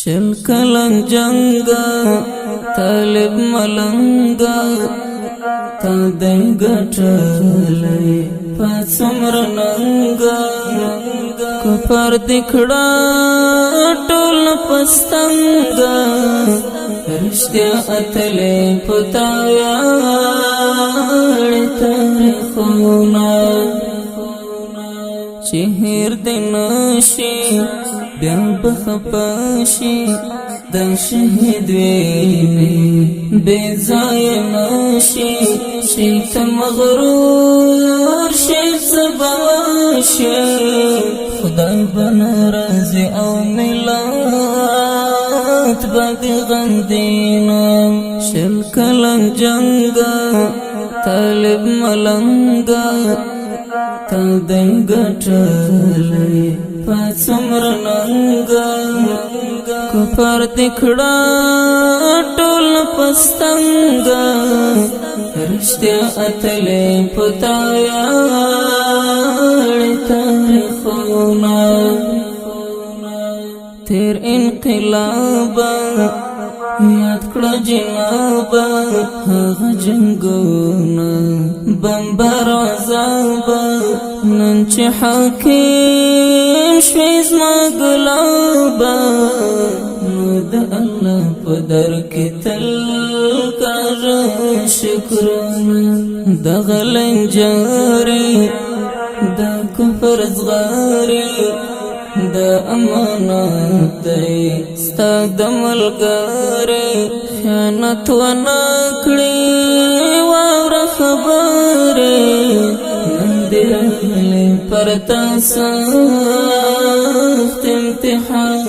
شل کلن جنگا طالب ملنگا تا دی گٹلی پاسمر ننگا کفر دکھڑا ٹول پستنگا رشتیا اتلے پتاویاڑی تاریخونا چهر دناشی بیا بخپاشی دا شهید وینی بیزای ناشی شیط مغرور شیط سباشی خدای بنا رازی او ملات بادی غندینا شل کلن جنگا طالب ملنگا تا دی گٹلی پاسمر ننگا کفر دکھڑا ٹول پستنگا رشتیا اتلے پتاویاڑی تاریخونا تیر انقلابا یاد کړه جنابا هغه جنگونه بمبار عذابا نن چې حاکم شوی زما ګلابا نو د الله په در کې تل کار شکرونه د غلنجاري د کفر زغاري دا امانت دی ستا د ملګری خیانت ونه کړې واوره خبرې نن دې راغلی پر تا سخت امتحان